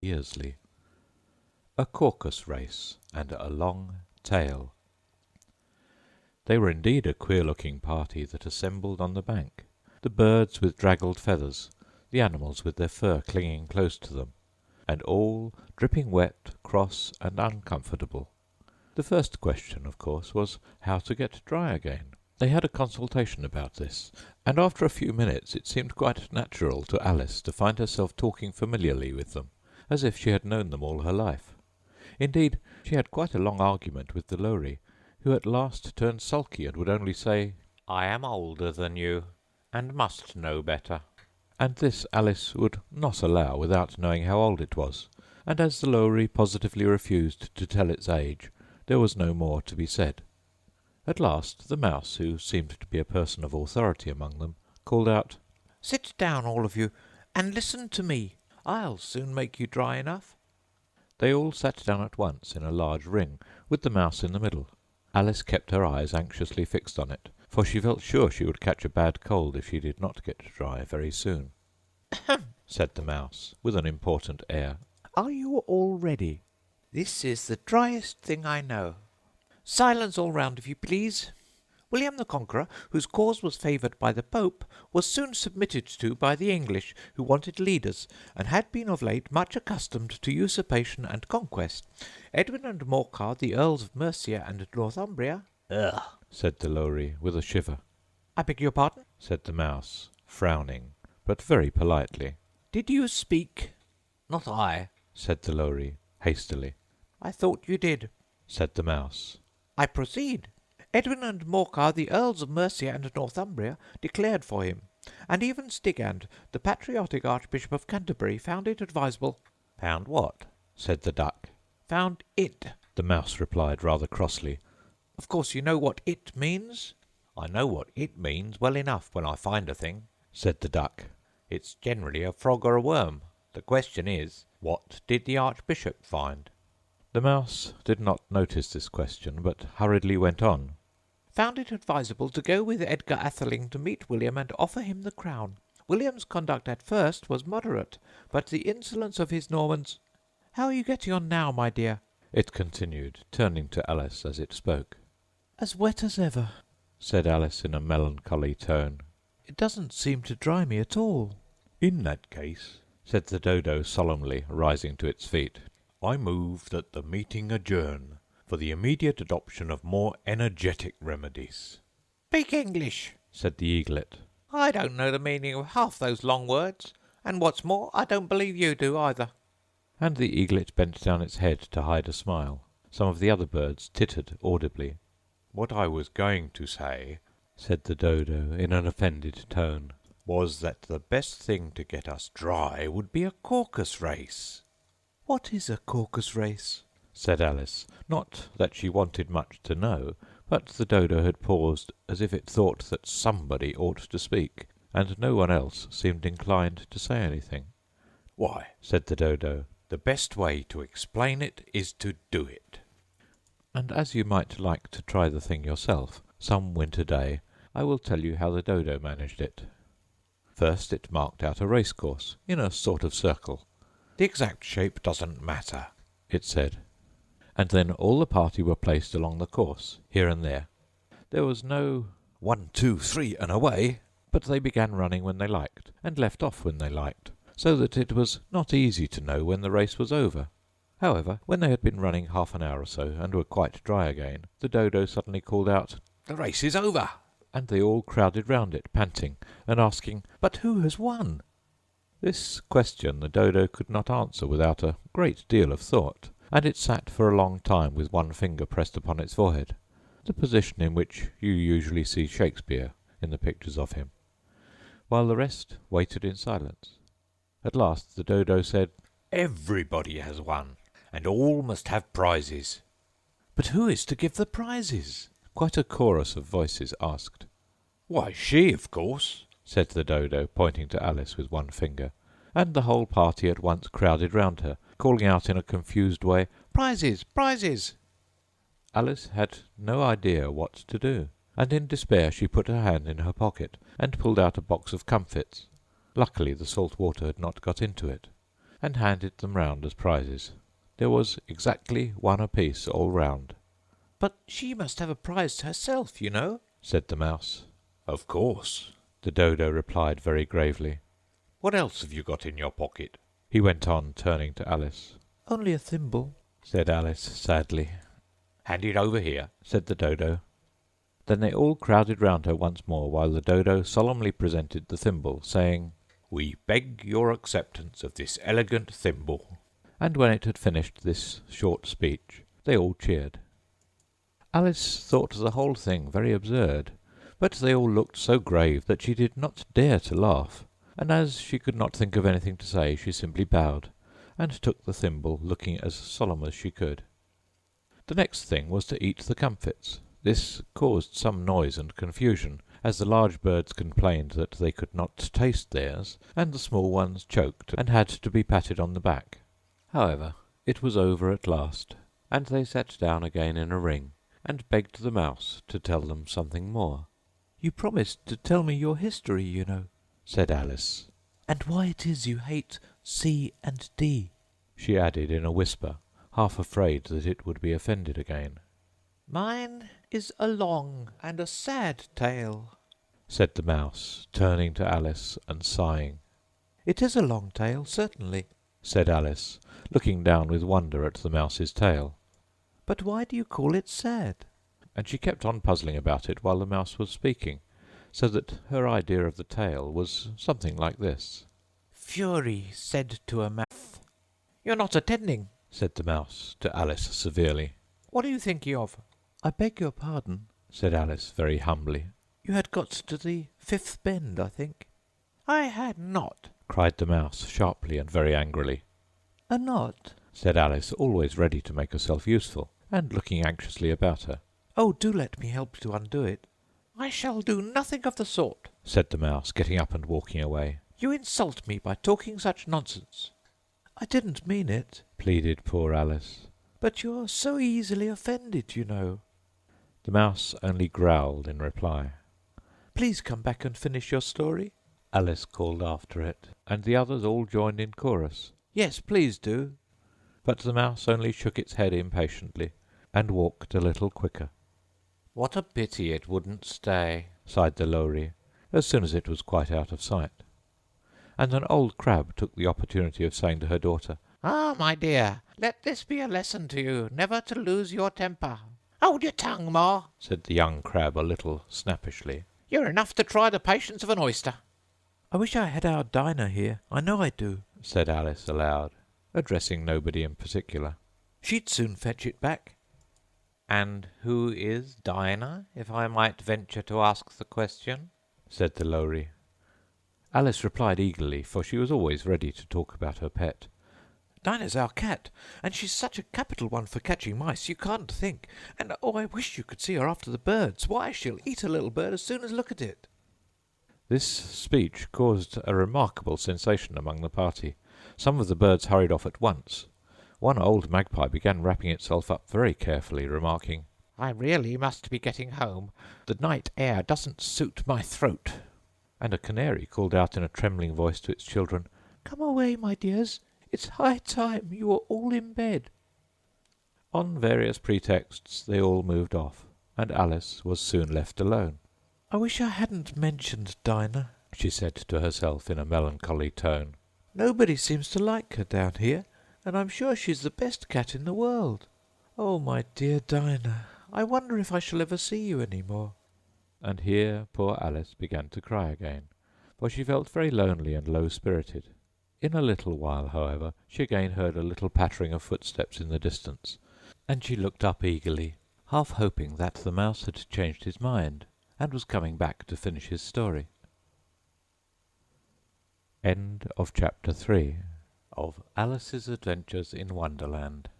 Earsley. A Caucus Race and a Long Tail. They were indeed a queer-looking party that assembled on the bank, the birds with draggled feathers, the animals with their fur clinging close to them, and all dripping wet, cross, and uncomfortable. The first question, of course, was how to get dry again. They had a consultation about this, and after a few minutes it seemed quite natural to Alice to find herself talking familiarly with them, as if she had known them all her life. Indeed, she had quite a long argument with the Lowry, who at last turned sulky and would only say, "I am older than you, and must know better." And this Alice would not allow without knowing how old it was, and as the Lowry positively refused to tell its age, there was no more to be said. At last the Mouse, who seemed to be a person of authority among them, called out, "Sit down, all of you, and listen to me. I'll soon make you dry enough." They all sat down at once in a large ring, with the Mouse in the middle. Alice kept her eyes anxiously fixed on it, for she felt sure she would catch a bad cold if she did not get dry very soon. "Ahem!" said the Mouse, with an important air. "Are you all ready? This is the driest thing I know. Silence all round, if you please. William the Conqueror, whose cause was favoured by the Pope, was soon submitted to by the English, who wanted leaders, and had been of late much accustomed to usurpation and conquest. Edwin and Morcar, the Earls of Mercia and Northumbria—" "Ugh!" said the Lowry, with a shiver. "I beg your pardon?" said the Mouse, frowning, but very politely. "Did you speak?" "Not I," said the Lowry, hastily. "I thought you did," said the Mouse. "I proceed. Edwin and Morcar, the Earls of Mercia and Northumbria, declared for him, and even Stigand, the patriotic Archbishop of Canterbury, found it advisable—" "Found what?" said the Duck. "Found it," the Mouse replied rather crossly. "Of course you know what it means?" "I know what it means well enough when I find a thing," said the Duck. "It's generally a frog or a worm. The question is, what did the Archbishop find?" The Mouse did not notice this question, but hurriedly went on. "Found it advisable to go with Edgar Atheling to meet William and offer him the crown. William's conduct at first was moderate, but the insolence of his Normans— How are you getting on now, my dear?" it continued, turning to Alice as it spoke. "As wet as ever," said Alice in a melancholy tone. "It doesn't seem to dry me at all." "In that case," said the Dodo solemnly, rising to its feet, "I move that the meeting adjourn, for the immediate adoption of more energetic remedies." "Speak English," said the Eaglet. "I don't know the meaning of half those long words, and what's more, I don't believe you do either." And the Eaglet bent down its head to hide a smile. Some of the other birds tittered audibly. "What I was going to say," said the Dodo in an offended tone, "was that the best thing to get us dry would be a Caucus race." "What is a Caucus race?" said Alice, not that she wanted much to know, but the Dodo had paused as if it thought that somebody ought to speak, and no one else seemed inclined to say anything. "Why," said the Dodo, "the best way to explain it is to do it." And as you might like to try the thing yourself, some winter day, I will tell you how the Dodo managed it. First it marked out a racecourse, in a sort of circle. "The exact shape doesn't matter," it said. And then all the party were placed along the course, here and there. There was no 1, 2, 3, and away, but they began running when they liked, and left off when they liked, so that it was not easy to know when the race was over. However, when they had been running half an hour or so, and were quite dry again, the Dodo suddenly called out, "The race is over!" And they all crowded round it, panting, and asking, "But who has won?" This question the Dodo could not answer without a great deal of thought, and it sat for a long time with one finger pressed upon its forehead, the position in which you usually see Shakespeare in the pictures of him, while the rest waited in silence. At last the Dodo said, "Everybody has won, and all must have prizes." "But who is to give the prizes?" quite a chorus of voices asked. "Why, she, of course," said the Dodo, pointing to Alice with one finger, and the whole party at once crowded round her, calling out in a confused way, "Prizes! Prizes!" Alice had no idea what to do, and in despair she put her hand in her pocket and pulled out a box of comfits. Luckily the salt water had not got into it. and handed them round as prizes. There was exactly one apiece all round. "But she must have a prize herself, you know," said the Mouse. "Of course," the Dodo replied very gravely. "What else have you got in your pocket?" he went on, turning to Alice. "Only a thimble," said Alice sadly. "Hand it over here," said the Dodo. Then they all crowded round her once more, while the Dodo solemnly presented the thimble, saying, "We beg your acceptance of this elegant thimble." And when it had finished this short speech, they all cheered. Alice thought the whole thing very absurd, but they all looked so grave that she did not dare to laugh, and as she could not think of anything to say, she simply bowed, and took the thimble, looking as solemn as she could. The next thing was to eat the comfits. This caused some noise and confusion, as the large birds complained that they could not taste theirs, and the small ones choked and had to be patted on the back. However, it was over at last, and they sat down again in a ring, and begged the Mouse to tell them something more. "You promised to tell me your history, you know," said Alice. "and why it is you hate C and D," she added in a whisper, half afraid that it would be offended again. "Mine is a long and a sad tale," said the Mouse, turning to Alice and sighing. "It is a long tale, certainly," said Alice, looking down with wonder at the Mouse's tail. "but why do you call it sad?" And she kept on puzzling about it while the Mouse was speaking, so that her idea of the tale was something like this. "Fury said to a mouse—" "You're not attending," said the Mouse to Alice severely. "What are you thinking of?" "I beg your pardon," said Alice very humbly. "You had got to the fifth bend, I think." "I had not," cried the Mouse sharply and very angrily. "A knot?" said Alice, always ready to make herself useful, and looking anxiously about her. "Oh, do let me help to undo it." "I shall do nothing of the sort," said the Mouse, getting up and walking away. "You insult me by talking such nonsense." "I didn't mean it," pleaded poor Alice. "but you're so easily offended, you know." The Mouse only growled in reply. "Please come back and finish your story," Alice called after it, and the others all joined in chorus. "Yes, please do." But the Mouse only shook its head impatiently, and walked a little quicker. "What a pity it wouldn't stay," sighed the Lory, as soon as it was quite out of sight. And an old crab took the opportunity of saying to her daughter, "Ah, my dear, let this be a lesson to you, never to lose your temper." "Hold your tongue, Ma," said the young crab a little snappishly. "You're enough to try the patience of an oyster." "I wish I had our Dinah here, I know I do," said Alice aloud, addressing nobody in particular. "She'd soon fetch it back." "And who is Dinah, if I might venture to ask the question?" said the Lory. Alice replied eagerly, for she was always ready to talk about her pet. "Dinah's our cat, and she's such a capital one for catching mice, you can't think. And oh, I wish you could see her after the birds. Why, she'll eat a little bird as soon as look at it." This speech caused a remarkable sensation among the party. Some of the birds hurried off at once. One old magpie began wrapping itself up very carefully, remarking, "I really must be getting home. The night air doesn't suit my throat." And a canary called out in a trembling voice to its children, "Come away, my dears. It's high time you were all in bed." On various pretexts they all moved off, and Alice was soon left alone. "I wish I hadn't mentioned Dinah," she said to herself in a melancholy tone. "Nobody seems to like her down here, and I'm sure she's the best cat in the world. Oh, my dear Dinah, I wonder if I shall ever see you any more." And here poor Alice began to cry again, for she felt very lonely and low-spirited. In a little while, however, she again heard a little pattering of footsteps in the distance, and she looked up eagerly, half hoping that the Mouse had changed his mind, and was coming back to finish his story. End of Chapter 3 of Alice's Adventures in Wonderland.